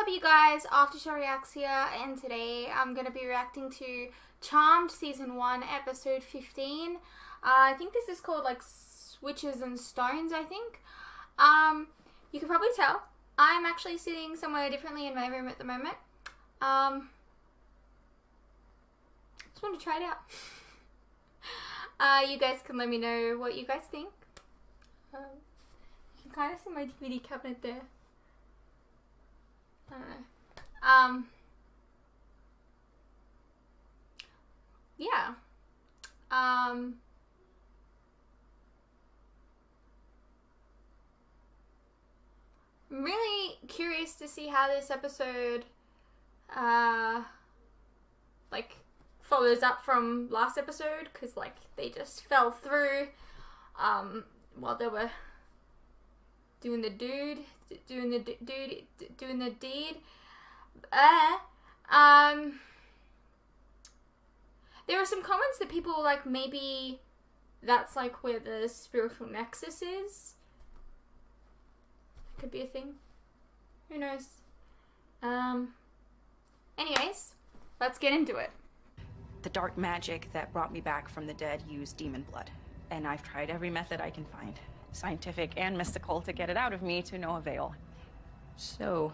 up, you guys? Aftershow Reacts here, and today I'm going to be reacting to Charmed Season 1, Episode 15. I think this is called, like, Switches and Stones, I think. You can probably tell I'm actually sitting somewhere differently in my room at the moment. Just want to try it out. You guys can let me know what you guys think. You can kind of see my DVD cabinet there. I don't know. Yeah. I'm really curious to see how this episode, like, follows up from last episode, because, like, they just fell through, while they were doing the deed. There were some comments that people were like, maybe that's like where the spiritual nexus is. That could be a thing. Who knows? Anyways, let's get into it. The dark magic that brought me back from the dead used demon blood, and I've tried every method I can find, scientific and mystical, to get it out of me to no avail. So,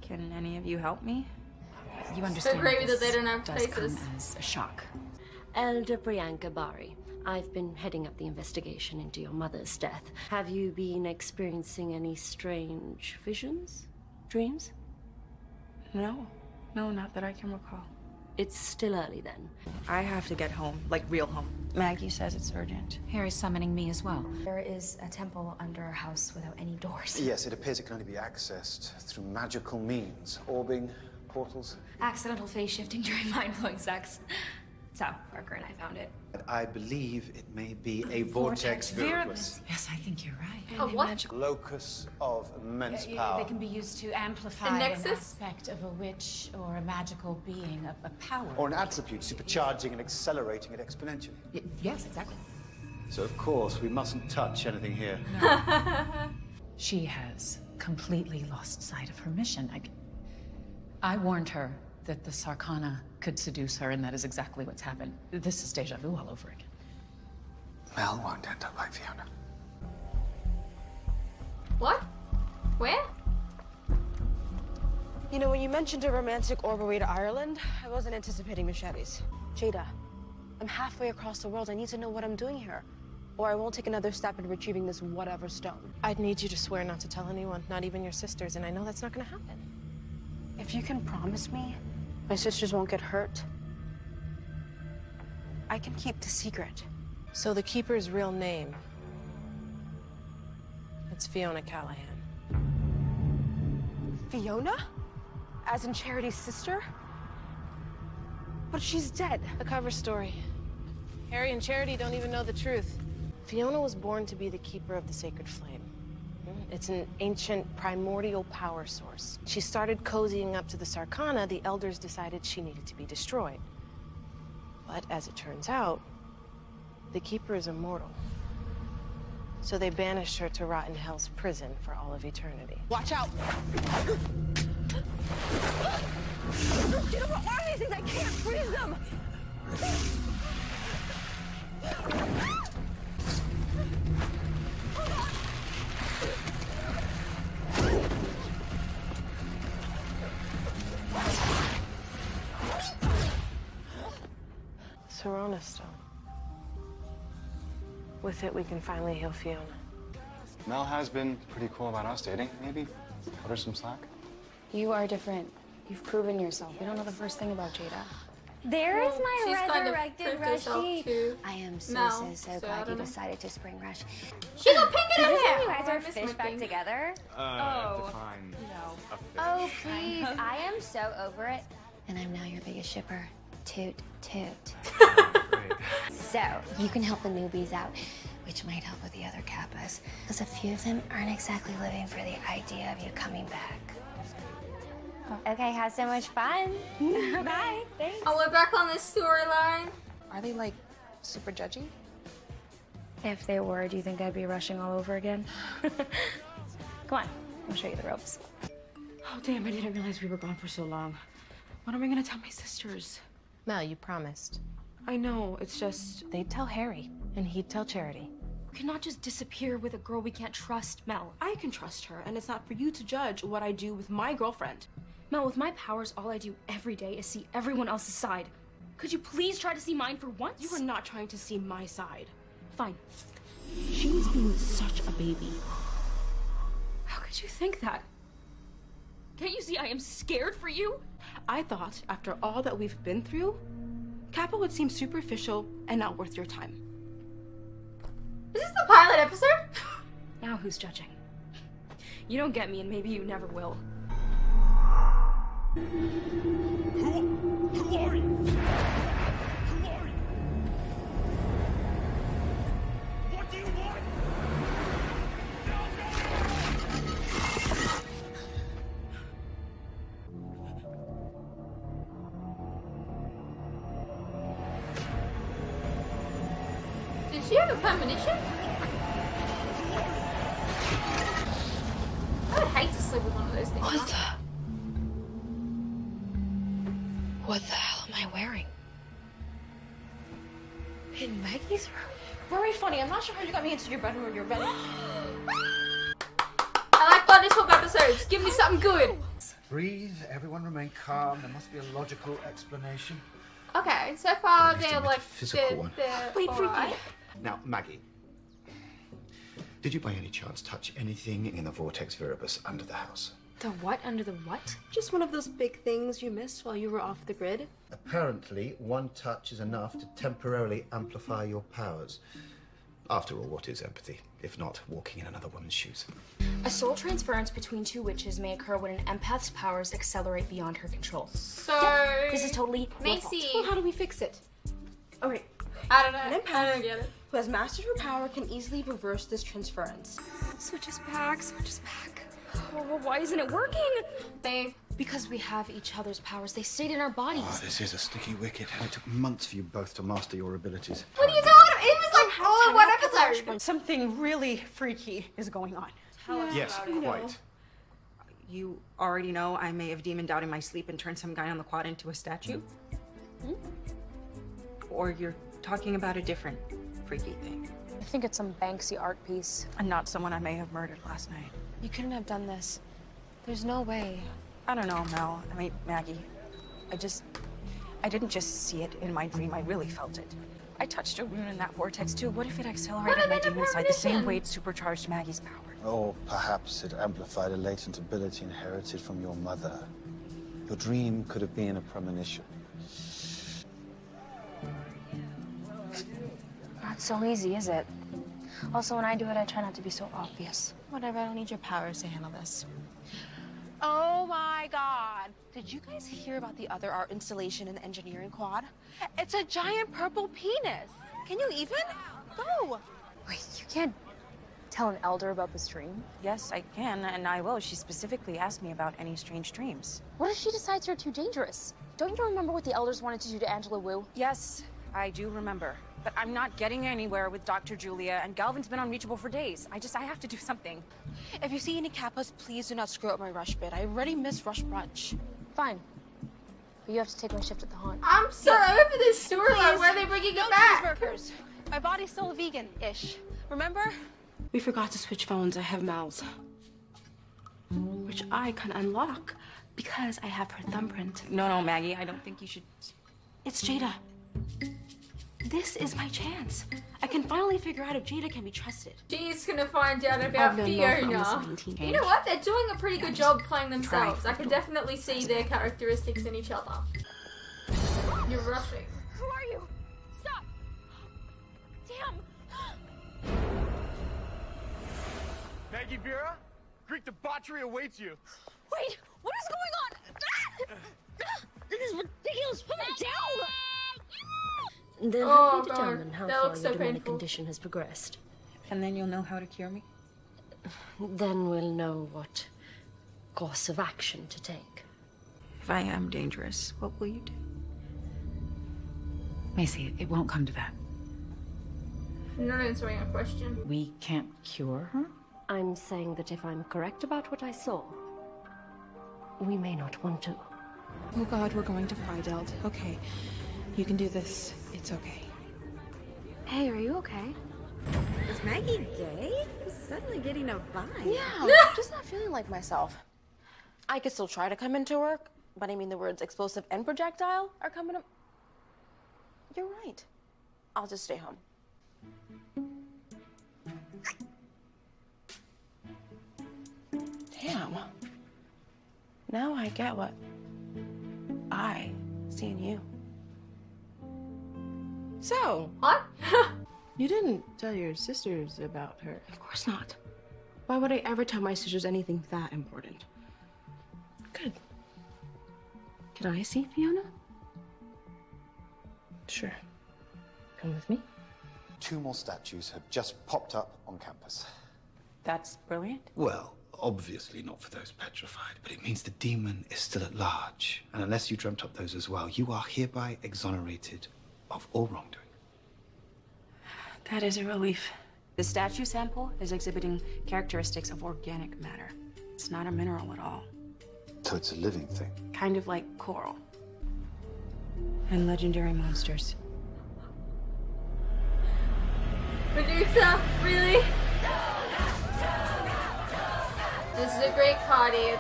can any of you help me? You understand so crazy that they don't have does faces. come as a shock. Elder Priyanka Bari, I've been heading up the investigation into your mother's death. Have you been experiencing any strange visions? Dreams? No, not that I can recall. It's still early then. I have to get home, like real home. Maggie says it's urgent. Harry's summoning me as well. There is a temple under our house without any doors. Yes, it appears it can only be accessed through magical means. Orbing, portals. Accidental phase shifting during mind-blowing sex. So, Parker and I found it. I believe it may be a vortex virus. Yes, I think you're right. A what? Locus of immense They power. can be used to amplify A an nexus? aspect of a witch or a magical being, a power. Or an attribute, supercharging and accelerating it exponentially. Yes, exactly. So, of course, we mustn't touch anything here. She has completely lost sight of her mission. I warned her that the Sarkana could seduce her, and that is exactly what's happened. This is deja vu all over again. Mel won't end up like Fiona. What? Where? You know, when you mentioned a romantic orb away to Ireland, I wasn't anticipating machetes. Jada, I'm halfway across the world. I need to know what I'm doing here, or I won't take another step in retrieving this whatever stone. I'd need you to swear not to tell anyone, not even your sisters, and I know that's not gonna happen. If you can promise me my sisters won't get hurt, I can keep the secret. So the Keeper's real name, it's Fiona Callahan. Fiona? As in Charity's sister? But she's dead. The cover story. Harry and Charity don't even know the truth. Fiona was born to be the Keeper of the Sacred Flame. It's an ancient primordial power source. She started cozying up to the Sarkana. The elders decided she needed to be destroyed. But as it turns out, the Keeper is immortal. So they banished her to rot in Hell's prison for all of eternity. Watch out! You know what are these things? I can't freeze them! Serona Stone. With it, we can finally heal Fiona. Mel has been pretty cool about us dating. Maybe cut her some slack. You are different. You've proven yourself. We don't know the first thing about Jada. There is my She's kind of resurrected proved herself Rushy. to I am so Mel, so so I glad you don't know. decided to spring rush. She got pink in her Is this hair! when you guys Oh, I are miss fish my back pink. together? Define a fish. Oh, please. I am so over it. And I'm now your biggest shipper. Toot, toot. Great. So, you can help the newbies out, which might help with the other Kappas. Because a few of them aren't exactly living for the idea of you coming back. Okay, have so much fun. Bye. Thanks. Oh, we're back on this storyline. Are they, like, super judgy? If they were, do you think I'd be rushing all over again? Come on, I'll show you the ropes. Oh, damn, I didn't realize we were gone for so long. What am I gonna tell my sisters? Mel, you promised. I know, it's just... They'd tell Harry, and he'd tell Charity. We cannot just disappear with a girl we can't trust, Mel. I can trust her, and it's not for you to judge what I do with my girlfriend. Mel, with my powers, all I do every day is see everyone else's side. Could you please try to see mine for once? You are not trying to see my side. Fine. She's being such a baby. How could you think that? Can't you see I am scared for you? I thought, after all that we've been through, Kappa would seem superficial and not worth your time. Is this the pilot episode? Now who's judging? You don't get me, and maybe you never will. Who are you? Who are you? What do you want? Did she have a premonition? I would hate to sleep with one of those things. What the hell am I wearing? In Maggie's room? Very funny. I'm not sure how you got me into your bedroom when you're ready. I like Bloody Swap episodes. Give me something good. Breathe, everyone remain calm. There must be a logical explanation. Okay, so far At least they're a like physical one. Wait for me. Now, Maggie, did you by any chance touch anything in the Vortex Viribus under the house? The what under the what? Just one of those big things you missed while you were off the grid? Apparently, one touch is enough to temporarily amplify your powers. After all, what is empathy, if not walking in another woman's shoes? A soul transference between two witches may occur when an empath's powers accelerate beyond her control. So this is totally Macy. Well, how do we fix it? All right. I don't know. An empath I don't get it. who has mastered her power can easily reverse this transference. Switch us back. Switch us back. Oh, why isn't it working? Babe. Because we have each other's powers. They stayed in our bodies. Oh, this is a sticky wicket. It took months for you both to master your abilities. What are you talking about? It was like all in one episode. Something really freaky is going on. Tell us Yes, about it. quite. You already know I may have demoned out in my sleep and turned some guy on the quad into a statue? Or you're talking about a different freaky thing? I think it's some Banksy art piece. And not someone I may have murdered last night. You couldn't have done this. There's no way. I don't know, Mel. I mean, Maggie. I didn't just see it in my dream. I really felt it. I touched a rune in that vortex, too. What if it accelerated my demon side the same way it supercharged Maggie's power? Or perhaps it amplified a latent ability inherited from your mother. Your dream could have been a premonition. Not so easy, is it? Also, when I do it, I try not to be so obvious. Whatever, I don't need your powers to handle this. Oh my god! Did you guys hear about the other art installation in the engineering quad? It's a giant purple penis! Can you even? Go! Wait, you can't tell an elder about this dream? Yes, I can, and I will. She specifically asked me about any strange dreams. What if she decides you're too dangerous? Don't you remember what the elders wanted to do to Angela Wu? Yes, I do remember. But I'm not getting anywhere with Dr. Julia, and Galvin's been unreachable for days. I have to do something. If you see any kappas, please do not screw up my rush bit. I already missed rush brunch. Fine. But you have to take my shift at the haunt. I'm so over this storyline. Where are they bringing it back? Cheeseburgers. My body's still vegan-ish. Remember? We forgot to switch phones. I have Mal's. Which I can unlock because I have her thumbprint. No, Maggie, I don't think you should... It's Jada. This is my chance. I can finally figure out if Jada can be trusted. She's gonna find out about Fiona. You know what? They're doing a pretty good job playing themselves. I can definitely see their characteristics in each other. You're rushing. Who are you? Stop! Damn! Maggie Vera? Greek debauchery awaits you. Wait! What is going on? This is ridiculous! Put me down! They'll Oh, help you God. determine how That far looks your so demonic painful. condition has progressed. And then you'll know how to cure me? Then we'll know what course of action to take. If I am dangerous, what will you do? Macy, it won't come to that. I'm not answering a question. We can't cure her? I'm saying that if I'm correct about what I saw, we may not want to. Oh God, we're going to Frydeld. Okay, you can do this. It's okay. Hey, are you okay? Is Maggie gay? I'm suddenly getting a vibe. Yeah, I'm just not feeling like myself. I could still try to come into work, but I mean the words explosive and projectile are coming up. You're right. I'll just stay home. Damn. Now I get what I see in you. So, what? You didn't tell your sisters about her. Of course not. Why would I ever tell my sisters anything that important? Good. Can I see Fiona? Sure. Come with me. 2 more statues have just popped up on campus. That's brilliant. Well, obviously not for those petrified, but it means the demon is still at large. And unless you dreamt up those as well, you are hereby exonerated of all wrongdoing. That is a relief. The statue sample is exhibiting characteristics of organic matter. It's not a mineral at all. So it's a living thing. Kind of like coral. And legendary monsters. Medusa, really? This is a great party.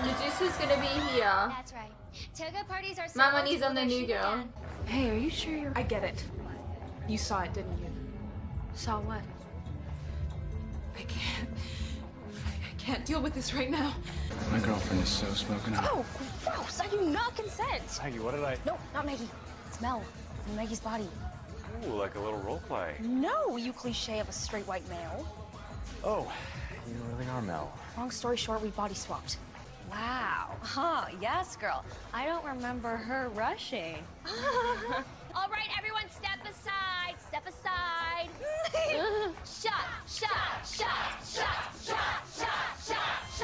Medusa's gonna be here. That's right. Toga parties are so My money's on the new girl. Hey, are you sure you're... I get it. You saw it, didn't you? Saw what? I can't deal with this right now. My girlfriend is so smoking hot. Oh, gross! I do not consent. Maggie, what did I... No, not Maggie. It's Mel. In Maggie's body. Ooh, like a little role play. No, you cliche of a straight white male. Oh, you really are Mel. Long story short, we body swapped. Wow. Huh, yes, girl. I don't remember her rushing. All right, everyone, step aside. Step aside. Shot, shot, shot, shot, shot, shot, shot,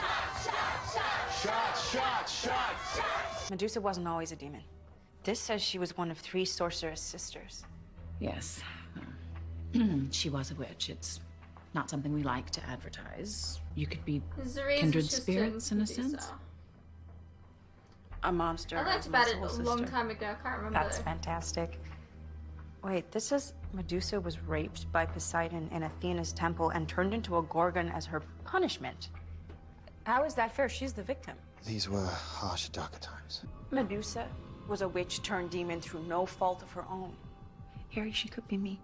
shot, shot, Shot. Medusa wasn't always a demon. This says she was one of 3 sorceress sisters. Yes. She was a witch. It's not something we like to advertise. You could be kindred spirits in a sense. A monster. I learned about it a long time ago. I can't remember. That's fantastic. Wait, this says Medusa was raped by Poseidon in Athena's temple and turned into a gorgon as her punishment. How is that fair? She's the victim. These were harsh, darker times. Medusa was a witch turned demon through no fault of her own. Harry, she could be me.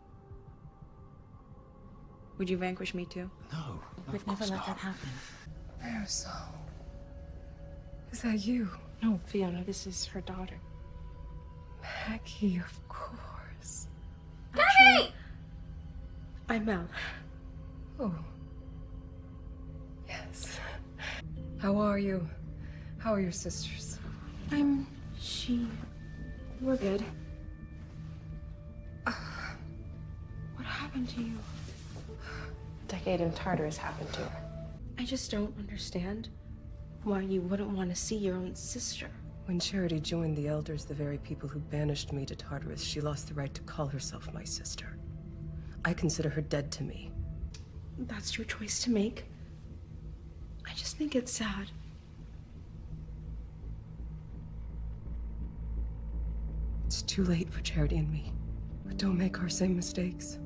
Would you vanquish me too? No. We'd never let that happen. Marisol. Is that you? No, Fiona, this is her daughter. Maggie, of course. Daddy! I'm Mel. Oh. Yes. How are you? How are your sisters? We're good. What happened to you? Decade in Tartarus happened to her. I just don't understand why you wouldn't want to see your own sister. When Charity joined the Elders, the very people who banished me to Tartarus, she lost the right to call herself my sister. I consider her dead to me. That's your choice to make. I just think it's sad. It's too late for Charity and me. But don't make our same mistakes.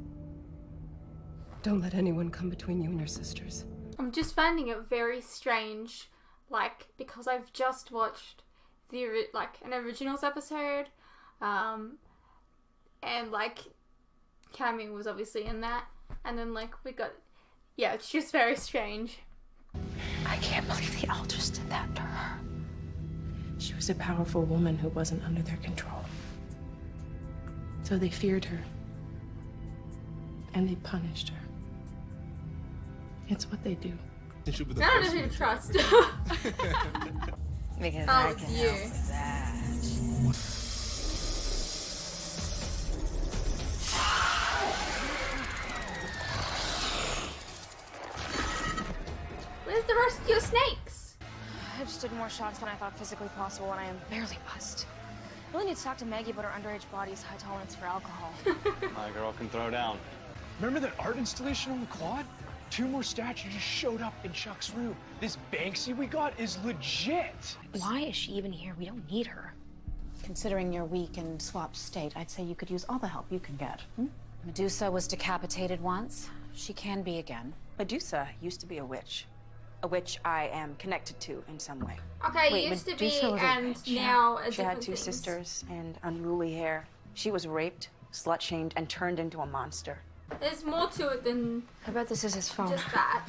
Don't let anyone come between you and your sisters. I'm just finding it very strange, because I've just watched an originals episode, and Cammy was obviously in that, and then it's just very strange. I can't believe the Elders did that to her. She was a powerful woman who wasn't under their control. So they feared her. And they punished her. It's what they do. I don't know who to trust. Because I can help with that. Where's the rest of your snakes? I just did more shots than I thought physically possible, and I am barely buzzed. I really need to talk to Maggie about her underage body's high tolerance for alcohol. My girl can throw down. Remember that art installation on the quad? 2 more statues just showed up in Chuck's room. This Banksy we got is legit. Why is she even here? We don't need her. Considering your weak and swapped state, I'd say you could use all the help you can get. Medusa was decapitated once. She can be again. Medusa used to be a witch I am connected to in some way. Okay, Wait, used to Medusa be was a and witch. now She had 2 sisters and unruly hair. She was raped, slut-shamed, and turned into a monster. There's more to it than I bet this is his phone. just that.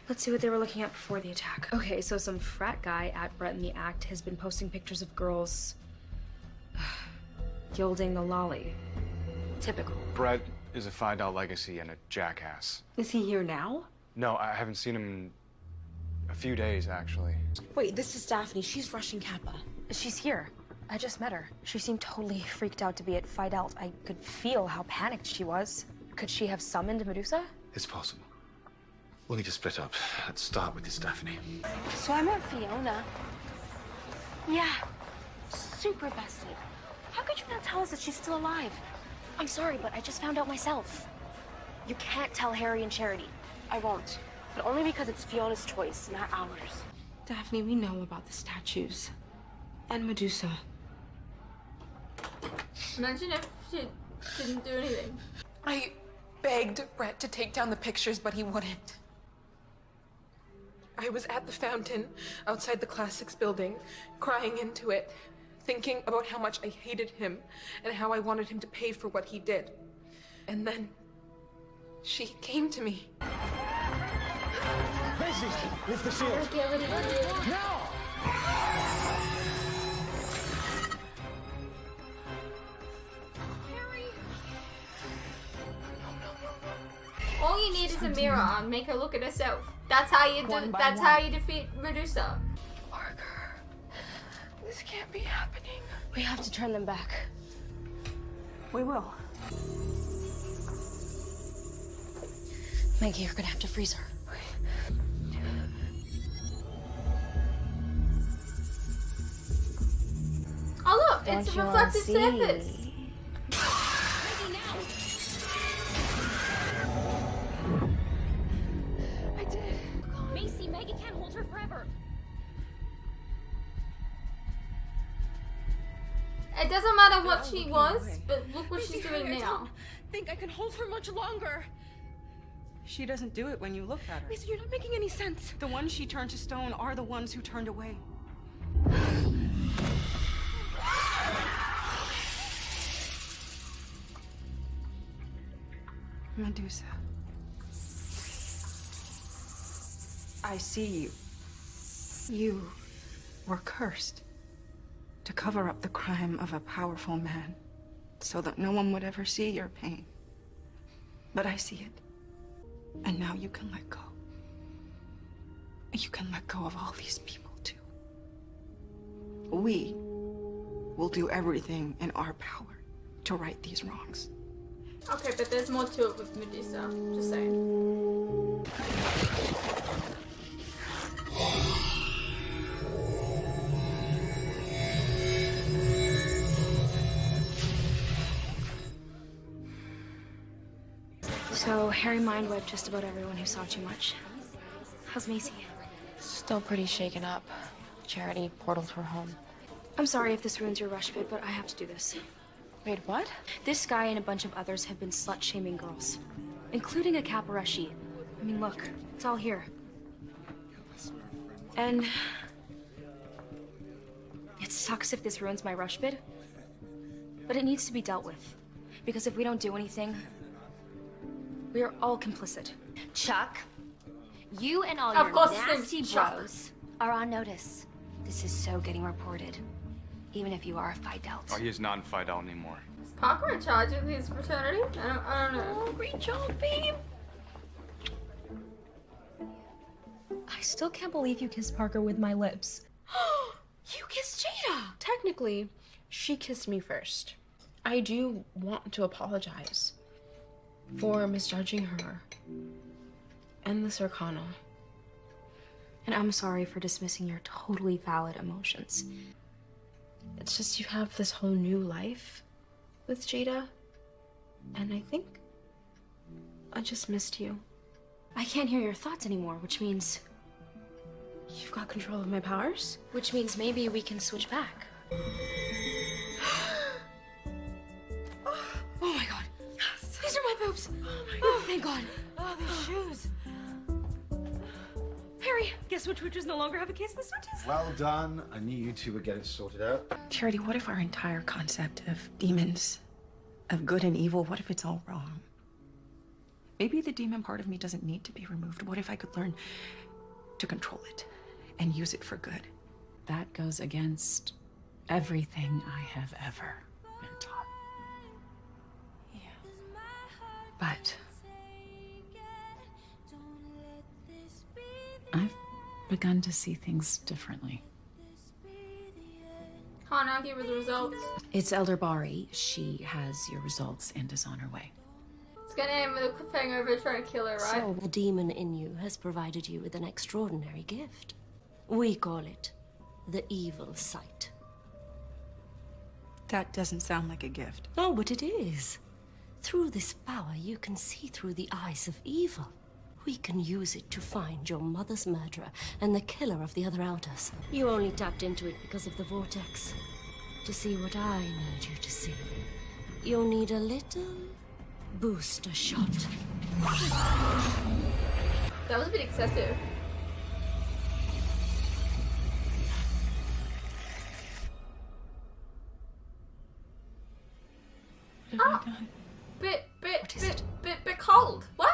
Let's see what they were looking at before the attack. Okay, so some frat guy at Brett in the Act has been posting pictures of girls gilding the lolly. Typical. Brett is a $5 legacy and a jackass. Is he here now? No, I haven't seen him in a few days, actually. Wait, this is Daphne. She's rushing Kappa. She's here. I just met her. She seemed totally freaked out to be at Fidelt. I could feel how panicked she was. Could she have summoned Medusa? It's possible. We'll need to split up. Let's start with this Daphne. So I met Fiona. Yeah, super bestie. How could you not tell us that she's still alive? I'm sorry, but I just found out myself. You can't tell Harry and Charity. I won't, but only because it's Fiona's choice, not ours. Daphne, we know about the statues. And Medusa. Imagine if she didn't do anything. I begged Brett to take down the pictures, but he wouldn't. I was at the fountain outside the Classics building, crying into it, thinking about how much I hated him and how I wanted him to pay for what he did. And then she came to me. Macy, lift the shield. Now! All you need is a mirror and make her look at herself. That's how you how you defeat Medusa. Parker, this can't be happening. We have to turn them back. We will. Maggie, you're gonna have to freeze her. Oh look, it's a reflective surface. I did. Macy, Maggie can't hold her forever. It doesn't matter what she was, but look what she's doing now. I think I can hold her much longer. She doesn't do it when you look at her. Mason, you're not making any sense. The ones she turned to stone are the ones who turned away. Medusa. I see you. You were cursed to cover up the crime of a powerful man so that no one would ever see your pain. But I see it. And now you can let go. You can let go of all these people, too. We will do everything in our power to right these wrongs. Okay, but there's more to it with Medusa. Just saying. So Harry mind-wiped just about everyone who saw too much. How's Macy? Still pretty shaken up. Charity portaled her home. I'm sorry if this ruins your rush bit, but I have to do this. Wait, what? This guy and a bunch of others have been slut-shaming girls, including a Caparashi. I mean, look, it's all here. And it sucks if this ruins my rush bid, but it needs to be dealt with. Because if we don't do anything, we are all complicit. Chuck, you and all Of your course his nasty name's Chuck. bros are on notice. This is so getting reported, even if you are a Fidelt. Oh, he is not in Fidel anymore. Is Parker in charge of his fraternity? I don't know. Oh, great job, babe. I still can't believe you kissed Parker with my lips. You kissed Jada! Technically, she kissed me first. I do want to apologize for misjudging her and the Sarkana. And I'm sorry for dismissing your totally valid emotions. It's just you have this whole new life with Jada, and I think I just missed you. I can't hear your thoughts anymore, which means You've got control of my powers? which means maybe we can switch back. Oh my god. Yes. These are my boobs. Oh my god. Oh, thank god. Oh, these shoes. Harry, guess which witches no longer have a case of the switches? Well done. I knew you two would get it sorted out. Charity, what if our entire concept of demons, of good and evil, what if it's all wrong? Maybe the demon part of me doesn't need to be removed. What if I could learn to control it and use it for good? That goes against everything I have ever been taught. But I've begun to see things differently. Can't argue with the results. It's Elder Bari. She has your results and is on her way. It's gonna end with a cliffhanger over trying to kill her, right? So the demon in you has provided you with an extraordinary gift. We call it the evil sight. That doesn't sound like a gift. Oh, but it is. Through this power, you can see through the eyes of evil. We can use it to find your mother's murderer and the killer of the other elders. You only tapped into it because of the vortex. To see what I need you to see, you'll need a little booster shot. That was a bit excessive. Oh, bit cold. What?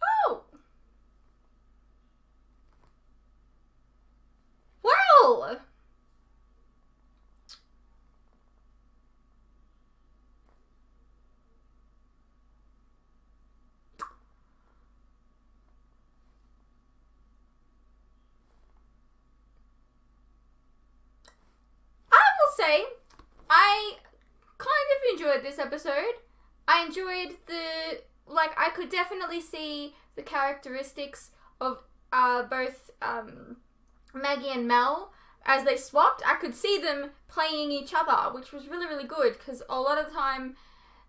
Oh. Well. Say, I kind of enjoyed this episode. I enjoyed I could definitely see the characteristics of both Maggie and Mel as they swapped. I could see them playing each other, which was really, really good, because a lot of the time,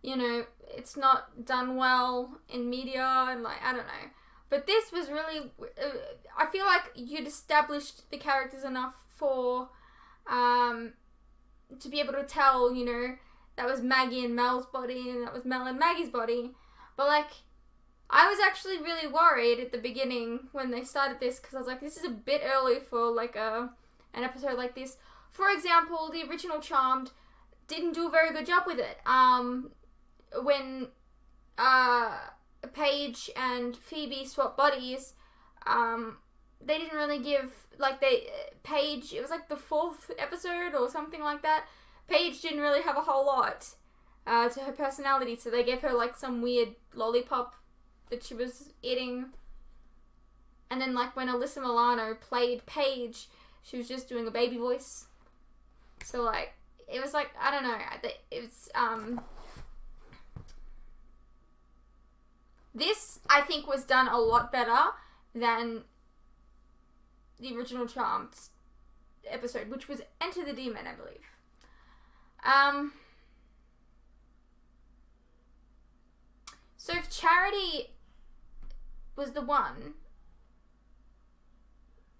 you know, it's not done well in media, and I don't know. But this was really, I feel like you'd established the characters enough for, to be able to tell, you know, that was Maggie and Mel's body and that was Mel and Maggie's body. But I was actually really worried at the beginning when they started this, because I was like, this is a bit early for an episode like this. For example, the original Charmed didn't do a very good job with it. When Paige and Phoebe swapped bodies, they didn't really give, Paige, it was the 4th episode or something like that. Paige didn't really have a whole lot to her personality, so they gave her some weird lollipop that she was eating. And then when Alyssa Milano played Paige, she was just doing a baby voice. So it was I don't know, it's this I think was done a lot better than the original Charmed episode, which was Enter the Demon, I believe. So if Charity was the one,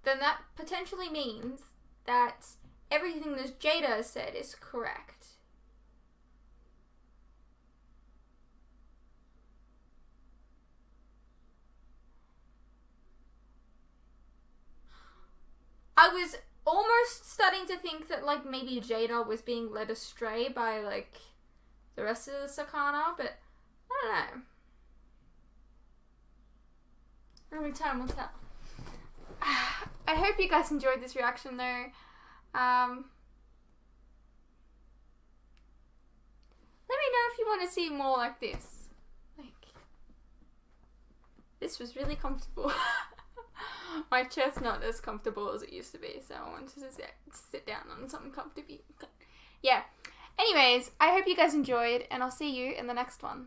then that potentially means that everything that Jada has said is correct. I was almost starting to think that maybe Jada was being led astray by the rest of the Sarkana, but I don't know. Only time will tell. I hope you guys enjoyed this reaction though. Let me know if you want to see more like this. This was really comfortable. My chair's not as comfortable as it used to be, so I wanted to sit down on something comfortable. Yeah. Anyways, I hope you guys enjoyed, and I'll see you in the next one.